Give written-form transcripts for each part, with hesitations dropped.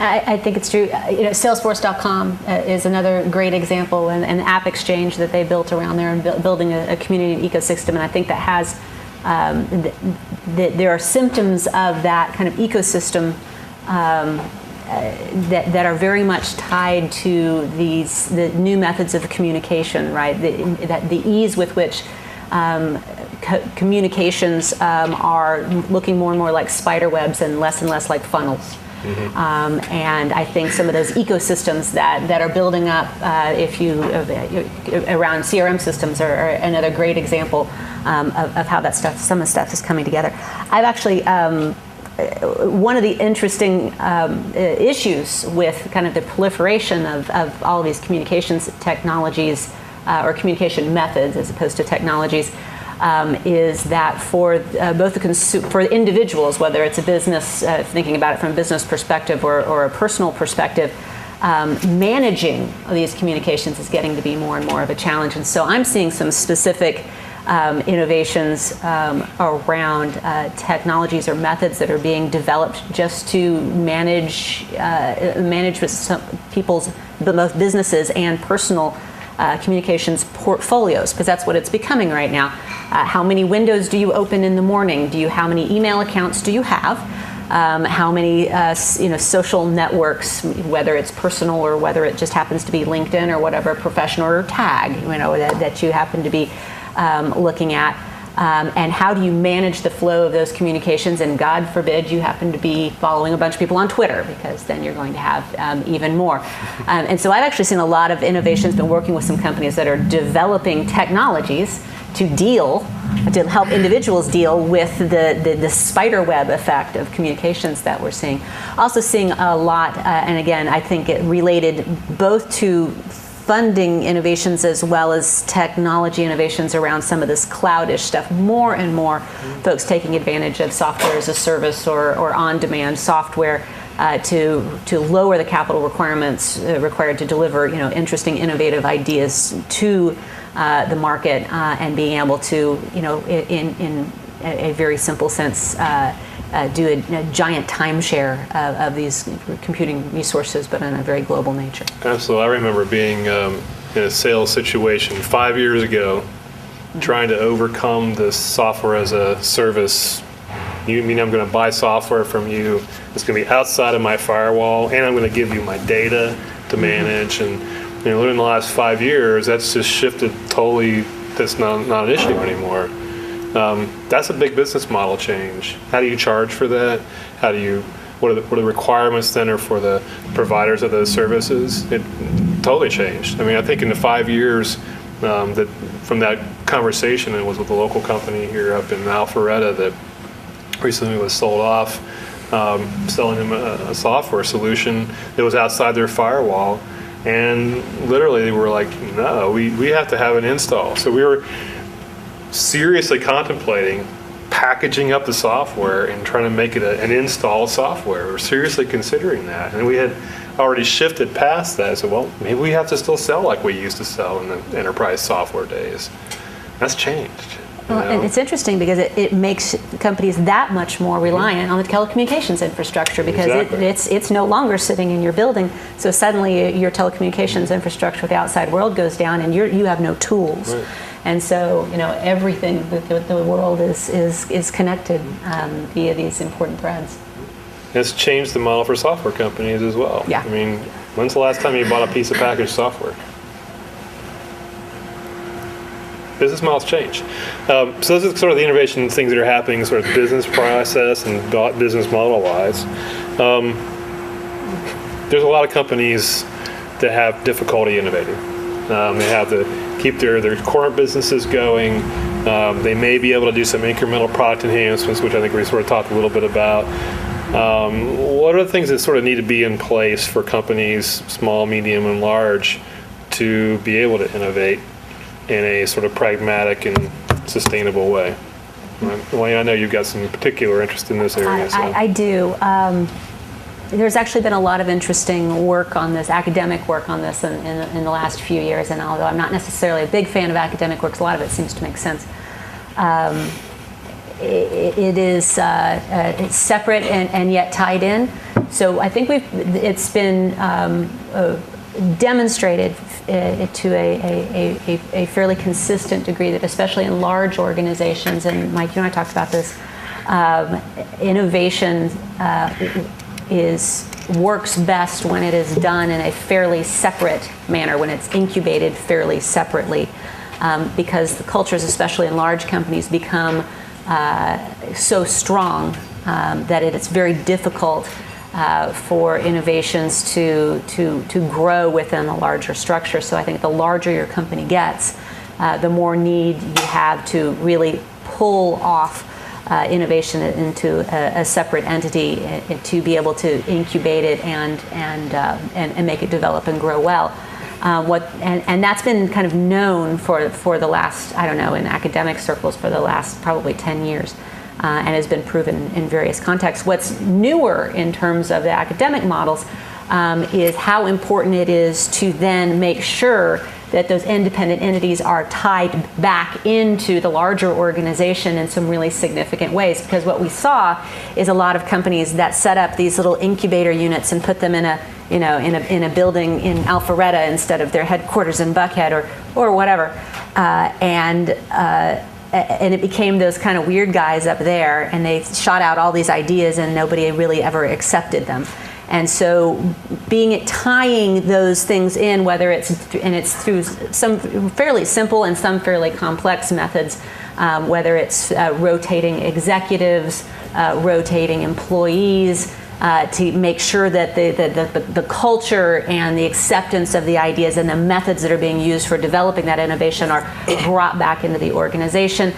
I think it's true. Salesforce.com is another great example, and an app exchange that they built around there and building a community ecosystem. And I think that has there are symptoms of that kind of ecosystem that are very much tied to the new methods of communication, right? The ease with which communications are looking more and more like spider webs and less like funnels. Mm-hmm. And I think some of those ecosystems that are building up, around CRM systems, are another great example of how some of the stuff is coming together. I've actually one of the interesting issues with kind of the proliferation of all of these communications technologies or communication methods as opposed to technologies. Is that for both for individuals, whether it's a business, thinking about it from a business perspective or a personal perspective, managing these communications is getting to be more and more of a challenge. And so I'm seeing some specific innovations around technologies or methods that are being developed just to manage with some both businesses and personal communications portfolios, because that's what it's becoming right now. How many windows do you open in the morning? How many email accounts do you have? How many social networks, whether it's personal or whether it just happens to be LinkedIn or whatever professional or tag, that you happen to be looking at. And how do you manage the flow of those communications? And God forbid you happen to be following a bunch of people on Twitter, because then you're going to have even more. And so I've actually seen a lot of innovations, been working with some companies that are developing technologies to help individuals deal with the spider web effect of communications that we're seeing. Also seeing a lot, and again, I think it related both to funding innovations as well as technology innovations around some of this cloudish stuff. More and more folks taking advantage of software as a service or on-demand software to lower the capital requirements required to deliver interesting, innovative ideas to the market, and being able to in a very simple sense do a giant timeshare of these computing resources, but in a very global nature. Absolutely. I remember being in a sales situation 5 years ago, trying to overcome this software as a service. You mean I'm going to buy software from you, it's going to be outside of my firewall, and I'm going to give you my data to manage. And in the last 5 years, that's just shifted totally. That's not an issue anymore. That's a big business model change. How do you charge for that? What are the requirements then are for the providers of those services? It totally changed. I mean, I think in the 5 years that from that conversation, it was with a local company here up in Alpharetta that recently was sold off, selling them a software solution that was outside their firewall. And literally they were like, no, we have to have an install. So we were seriously contemplating packaging up the software and trying to make it an installed software. We were seriously considering that. And we had already shifted past that. So, well, maybe we have to still sell like we used to sell in the enterprise software days. That's changed. Well, and it's interesting because it makes companies that much more reliant on the telecommunications infrastructure, because exactly. it's no longer sitting in your building. So suddenly your telecommunications infrastructure with the outside world goes down, and you have no tools. Right. And so everything the world is connected via these important threads. It's changed the model for software companies as well. Yeah. I mean, when's the last time you bought a piece of packaged software? Business models change. So those are sort of the innovation things that are happening, sort of business process and business model-wise. There's a lot of companies that have difficulty innovating. They have to keep their current businesses going. They may be able to do some incremental product enhancements, which I think we sort of talked a little bit about. What are the things that sort of need to be in place for companies, small, medium, and large, to be able to innovate in a sort of pragmatic and sustainable way? Well, I know you've got some particular interest in this area. I do. There's actually been a lot of interesting work on this, academic work on this in the last few years, and although I'm not necessarily a big fan of academic work, a lot of it seems to make sense. It's separate and yet tied in. So I think it's been demonstrated to a fairly consistent degree that, especially in large organizations, and Mike, you and I talked about this, innovation works best when it is done in a fairly separate manner, when it's incubated fairly separately, because the cultures, especially in large companies, become so strong that it's very difficult for innovations to grow within a larger structure. So I think the larger your company gets, the more need you have to really pull off innovation into a separate entity to be able to incubate it and make it develop and grow well. And that's been kind of known for the last, I don't know, in academic circles for the last probably 10 years. And has been proven in various contexts. What's newer in terms of the academic models is how important it is to then make sure that those independent entities are tied back into the larger organization in some really significant ways. Because what we saw is a lot of companies that set up these little incubator units and put them in a building in Alpharetta instead of their headquarters in Buckhead or whatever, and it became those kind of weird guys up there, and they shot out all these ideas and nobody really ever accepted them. And so tying those things in, whether it's through some fairly simple and some fairly complex methods, whether it's rotating executives, rotating employees, to make sure that the culture and the acceptance of the ideas and the methods that are being used for developing that innovation are brought back into the organization,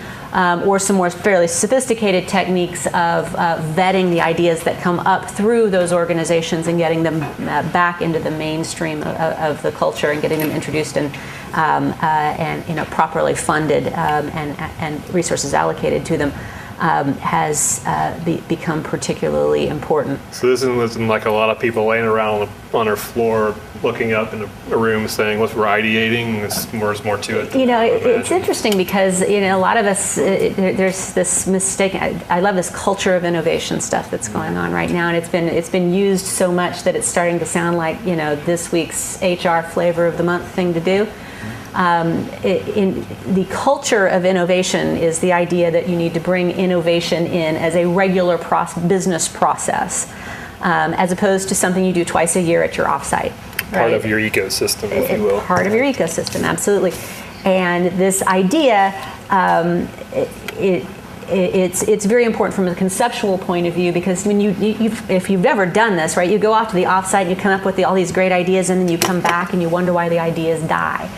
or some more fairly sophisticated techniques of vetting the ideas that come up through those organizations and getting them back into the mainstream of the culture and getting them introduced and properly funded and resources allocated to them. Has become particularly important. So this isn't like a lot of people laying around on their floor looking up in a room saying, "What's we're ideating?" There's more to it. It's interesting because a lot of us there's this mistake. I love this culture of innovation stuff that's going on right now, and it's been used so much that it's starting to sound like this week's HR flavor of the month thing to do. In the culture of innovation is the idea that you need to bring innovation in as a regular business process, as opposed to something you do twice a year at your offsite. Part of your ecosystem, if you will. Part of your ecosystem, absolutely. And this idea, it's very important from a conceptual point of view, because when if you've ever done this, right, you go off to the offsite and you come up with all these great ideas, and then you come back and you wonder why the ideas die.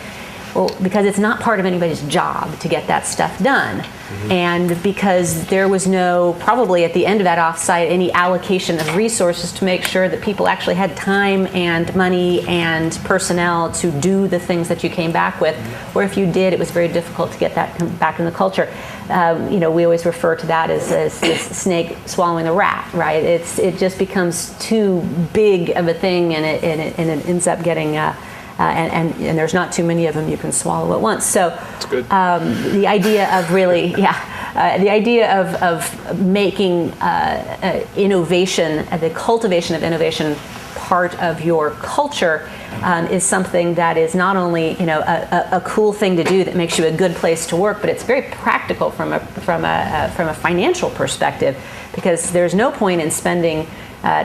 Well, because it's not part of anybody's job to get that stuff done. Mm-hmm. And because there was probably at the end of that offsite, any allocation of resources to make sure that people actually had time and money and personnel to do the things that you came back with. Or if you did, it was very difficult to get that back in the culture. We always refer to that as this snake swallowing the rat, right? It just becomes too big of a thing, and it ends up getting and there's not too many of them you can swallow at once. So that's good. The idea of making innovation, the cultivation of innovation, part of your culture is something that is not only a cool thing to do that makes you a good place to work, but it's very practical from a financial perspective, because there's no point in spending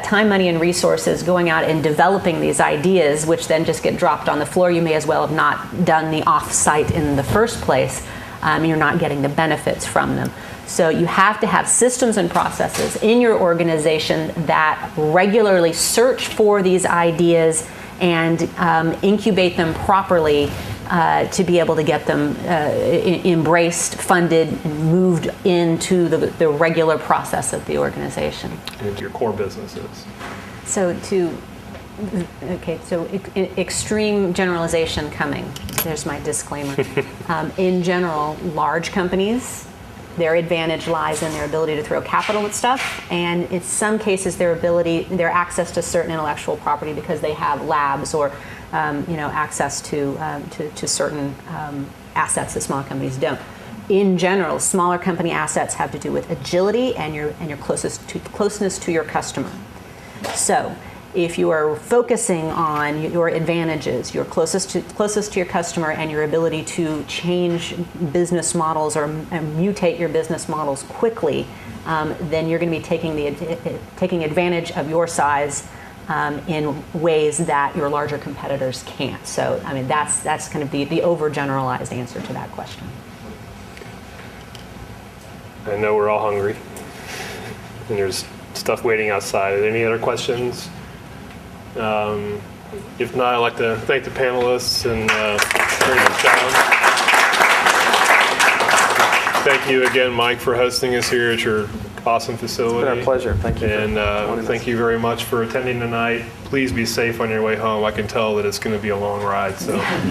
time, money, and resources going out and developing these ideas, which then just get dropped on the floor. You may as well have not done the off-site in the first place. You're not getting the benefits from them. So you have to have systems and processes in your organization that regularly search for these ideas and incubate them properly to be able to get them embraced, funded, and moved into the regular process of the organization. Into your core businesses. So extreme generalization coming. There's my disclaimer. In general, large companies, their advantage lies in their ability to throw capital at stuff, and in some cases their access to certain intellectual property, because they have labs or access to certain assets that small companies don't. In general, smaller company assets have to do with agility and your closeness to your customer. So if you are focusing on your advantages, you're closest to your customer and your ability to change business models or mutate your business models quickly, then you're going to be taking advantage of your size in ways that your larger competitors can't. So, I mean, that's kind of the overgeneralized answer to that question. I know we're all hungry, and there's stuff waiting outside. Are there any other questions? If not, I'd like to thank the panelists and very good job. Thank you again, Mike, for hosting us here at your awesome facility. It's been our pleasure. Thank you. And thank you very much for attending tonight. Please be safe on your way home. I can tell that it's going to be a long ride. So.